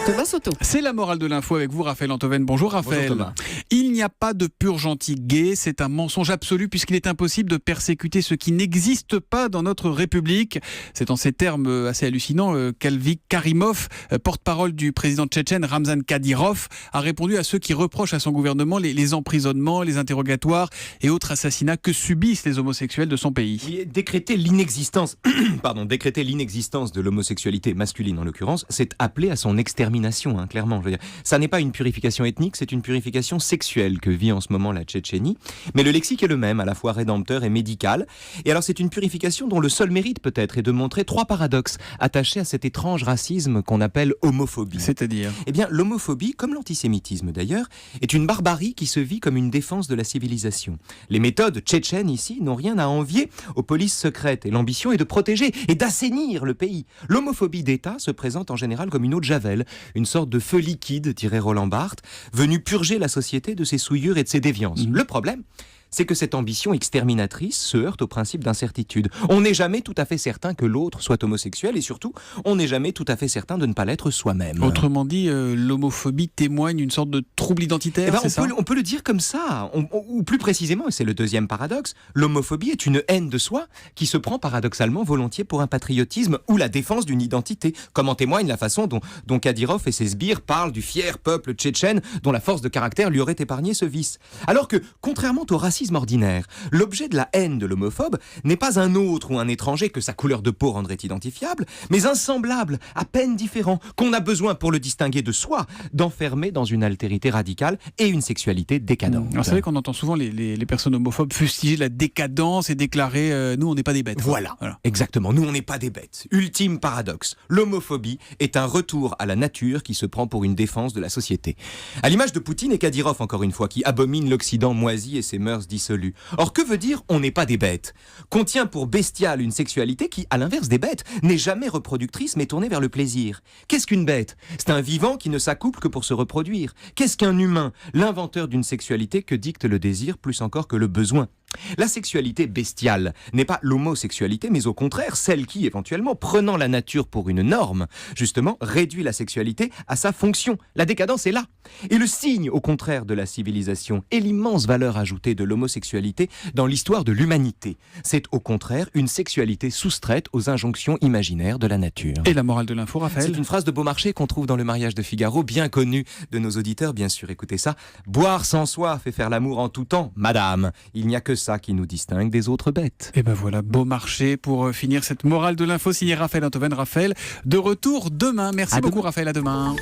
Thomas Soto. C'est la morale de l'info avec vous, Raphaël Antoven. Bonjour Raphaël. Bonjour Thomas. Il n'y a pas de pur gentil gay, c'est un mensonge absolu puisqu'il est impossible de persécuter ce qui n'existe pas dans notre République. C'est en ces termes assez hallucinants qu'Alvik Karimov, porte-parole du président tchétchène Ramzan Kadyrov, a répondu à ceux qui reprochent à son gouvernement les emprisonnements, les interrogatoires et autres assassinats que subissent les homosexuels de son pays. Décréter l'inexistence de l'homosexualité masculine en l'occurrence, c'est appeler à son extermination, clairement. Je veux dire, ça n'est pas une purification ethnique, c'est une purification sexuelle que vit en ce moment la Tchétchénie. Mais le lexique est le même, à la fois rédempteur et médical. Et alors c'est une purification dont le seul mérite peut-être est de montrer trois paradoxes attachés à cet étrange racisme qu'on appelle homophobie. C'est-à-dire ? Eh bien, l'homophobie, comme l'antisémitisme d'ailleurs, est une barbarie qui se vit comme une défense de la civilisation. Les méthodes tchétchènes ici n'ont rien à envier aux polices secrètes et l'ambition est de protéger et d'assainir le pays. L'homophobie d'État se présente en général comme une eau de javel, une sorte de feu liquide, dirait Roland Barthes, venu purger la société de ses souillures et de ses déviances. Le problème, c'est que cette ambition exterminatrice se heurte au principe d'incertitude. On n'est jamais tout à fait certain que l'autre soit homosexuel et surtout, on n'est jamais tout à fait certain de ne pas l'être soi-même. Autrement dit, l'homophobie témoigne d'une sorte de trouble identitaire, c'est ça ? On peut le dire comme ça, ou plus précisément, et c'est le deuxième paradoxe, l'homophobie est une haine de soi qui se prend paradoxalement volontiers pour un patriotisme ou la défense d'une identité, comme en témoigne la façon dont Kadyrov et ses sbires parlent du fier peuple tchétchène dont la force de caractère lui aurait épargné ce vice. Alors que, contrairement au racisme ordinaire, l'objet de la haine de l'homophobe n'est pas un autre ou un étranger que sa couleur de peau rendrait identifiable, mais un semblable, à peine différent, qu'on a besoin pour le distinguer de soi, d'enfermer dans une altérité radicale et une sexualité décadente. Alors c'est vrai qu'on entend souvent les personnes homophobes fustiger la décadence et déclarer nous on n'est pas des bêtes. Voilà, exactement, nous on n'est pas des bêtes. Ultime paradoxe, l'homophobie est un retour à la nature qui se prend pour une défense de la société. À l'image de Poutine et Kadyrov encore une fois, qui abominent l'Occident moisi et ses mœurs dissolues. Or, que veut dire « on n'est pas des bêtes » ? Contient pour bestiale une sexualité qui, à l'inverse des bêtes, n'est jamais reproductrice mais tournée vers le plaisir. Qu'est-ce qu'une bête ? C'est un vivant qui ne s'accouple que pour se reproduire. Qu'est-ce qu'un humain ? L'inventeur d'une sexualité que dicte le désir plus encore que le besoin. La sexualité bestiale n'est pas l'homosexualité, mais au contraire celle qui, éventuellement, prenant la nature pour une norme, justement, réduit la sexualité à sa fonction. La décadence est là. Et le signe, au contraire, de la civilisation est l'immense valeur ajoutée de l'homosexualité dans l'histoire de l'humanité. C'est, au contraire, une sexualité soustraite aux injonctions imaginaires de la nature. Et la morale de l'info, Raphaël ? C'est une phrase de Beaumarchais qu'on trouve dans Le Mariage de Figaro, bien connue de nos auditeurs, bien sûr. Écoutez ça. « Boire sans soif et faire l'amour en tout temps, madame. Il n'y a que ça qui nous distingue des autres bêtes. » Et ben voilà, Beaumarchais pour finir cette morale de l'info signée Raphaël Antoven. Raphaël, de retour demain. Merci beaucoup Raphaël, à demain.